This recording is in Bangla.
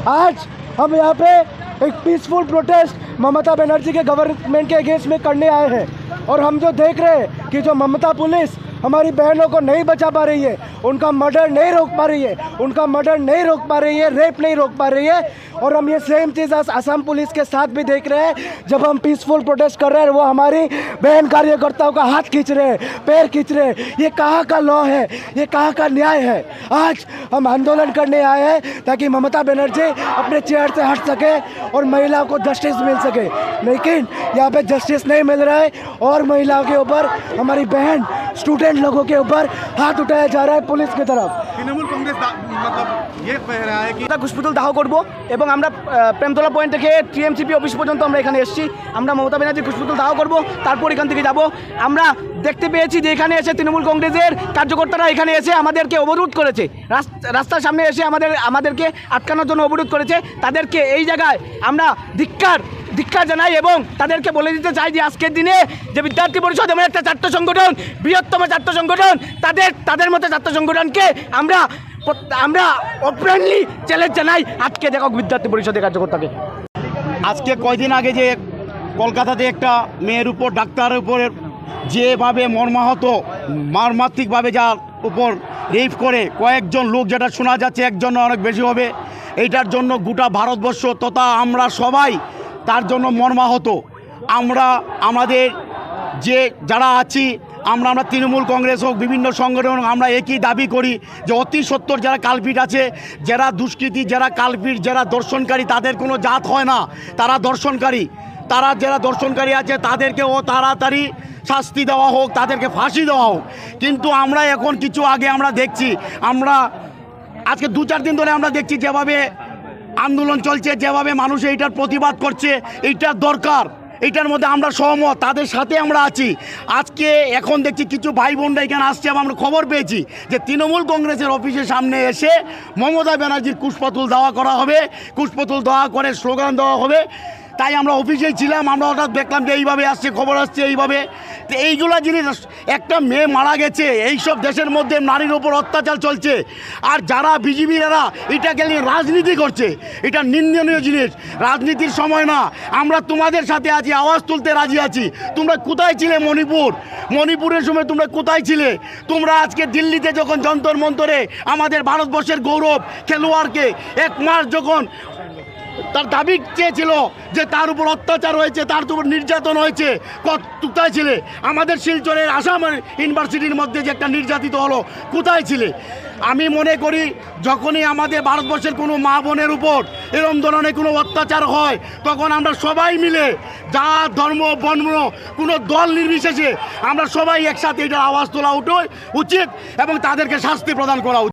आज हम यहाँ पे एक पीसफुल प्रोटेस्ट ममता बनर्जी के गवर्नमेंट के अगेंस्ट में करने आए हैं। और हम जो देख रहे हैं कि जो ममता पुलिस हमारी बहनों को नहीं बचा पा रही है, उनका मर्डर नहीं रोक पा रही है, उनका मर्डर नहीं रोक पा रही है, रेप नहीं रोक पा रही है। और हम ये सेम चीज़ असम पुलिस के साथ भी देख रहे हैं। जब हम पीसफुल प्रोटेस्ट कर रहे हैं, वो हमारी बहन कार्यकर्ताओं का हाथ खींच रहे हैं, पैर खींच रहे हैं। ये कहाँ का लॉ है, ये कहाँ का न्याय है? आज हम आंदोलन करने आए हैं ताकि ममता बनर्जी अपने चेयर से हट सके और महिलाओं को जस्टिस मिल सके। लेकिन यहाँ पे जस्टिस नहीं मिल रहा है और महिलाओं के ऊपर, हमारी बहन स्टूडेंट लोगों के ऊपर हाथ उठाया जा रहा है पुलिस की तरफ। তৃণমূল কংগ্রেস मतलब ये कह रहा है कि ঘুষপুতুল দাহ করব এবং আমরা প্রেমতলা পয়েন্ট থেকে টিএমসিপি অফিস পর্যন্ত আমরা এখানে এসেছি। আমরা মমতা ব্যানার্জি ঘুষপুতুল দাহ করব, তারপর এখান থেকে যাব। আমরা দেখতে পেয়েছি যে এখানে এসে তৃণমূল কংগ্রেসের কার্যকর্তারা এখানে এসে আমাদেরকে অবরোধ করেছে, রাস্তার সামনে এসে আমাদেরকে আটকানোর জন্য অবরোধ করেছে। তাদেরকে এই জায়গায় আমরা ধিক্কার জানাই এবং তাদেরকে বলে দিতে চাই যে আজকের দিনে যে বিদ্যার্থী পরিষদ এমন একটা ছাত্র সংগঠন, বৃহত্তম ছাত্র সংগঠন, তাদের মতো ছাত্র সংগঠনকে আমরা ওপেনলি চ্যালেঞ্জ জানাই। আজকে দেখো বিদ্যার্থী পরিষদের কার্যকর্তাকে আজকে কয়দিন আগে যে কলকাতাতে একটা মেয়ের উপর, ডাক্তারের উপর যেভাবে মর্মান্তিকভাবে যার উপর রেপ করে কয়েকজন লোক, যেটা শোনা যাচ্ছে একজন অনেক বেশি হবে, এইটার জন্য গোটা ভারতবর্ষ তথা আমরা সবাই তার জন্য মর্মাহত। আমরা আমাদের যে যারা আছি, আমরা তৃণমূল কংগ্রেস হোক, বিভিন্ন সংগঠন, আমরা একই দাবি করি যে অতি সত্বর যারা কালপিট আছে, যারা দুষ্কৃতী, যারা কালপিট, যারা দর্শনকারী, তাদের কোনো জাত হয় না, তারা দর্শনকারী। যারা দর্শনকারী আছে তাদেরকে তাড়াতাড়ি শাস্তি দেওয়া হোক, তাদেরকে ফাঁসি দেওয়া হোক। কিন্তু আমরা এখন কিছু আগে আমরা দেখছি, আমরা আজকে 2-4 দিন ধরে আমরা দেখছি যেভাবে আন্দোলন চলছে, যেভাবে মানুষ এইটার প্রতিবাদ করছে, এইটার দরকার, এইটার মধ্যে আমরা সহমত, তাদের সাথে আমরা আছি। আজকে এখন দেখছি কিছু ভাই বোনরা এখানে আসছে এবং আমরা খবর পেয়েছি যে তৃণমূল কংগ্রেসের অফিসের সামনে এসে মমতা ব্যানার্জির কুশপুতুল দেওয়া করা হবে, কুশপুতুল দেওয়া করে স্লোগান দেওয়া হবে। তাই আমরা অফিসেই ছিলাম, আমরা হঠাৎ দেখলাম যে এইভাবে আসছে, খবর আসছে এইভাবে। তো এইগুলো জিনিস, একটা মেয়ে মারা গেছে, এইসব দেশের মধ্যে নারীর ওপর অত্যাচার চলছে, আর যারা বিজেপিরা এটাকে নিয়ে রাজনীতি করছে, এটা নিন্দনীয় জিনিস। রাজনীতির সময় না, আমরা তোমাদের সাথে আছি, আওয়াজ তুলতে রাজি আছি। তোমরা কোথায় ছিলে মণিপুরের সময় তোমরা কোথায় ছিলে? তোমরা আজকে দিল্লিতে যখন যন্তর মন্তরে আমাদের ভারতবর্ষের গৌরব খেলোয়াড়কে 1 মাস যখন তার দাবি চেয়েছিল যে তার উপর অত্যাচার হয়েছে, তার উপর নির্যাতন হয়েছে, কোথায় ছিলে? আমাদের শিলচরের আসাম ইউনিভার্সিটির মধ্যে যে একটা নির্যাতিত হলো, কোথায় ছিলে? আমি মনে করি যখনই আমাদের ভারতবর্ষের কোনো মা বোনের উপর এরকম ধরনের কোনো অত্যাচার হয়, তখন আমরা সবাই মিলে, জাত ধর্ম বর্ণ কোনো দল নির্বিশেষে আমরা সবাই একসাথে এটার আওয়াজ তোলা উচিত এবং তাদেরকে শাস্তি প্রদান করা উচিত।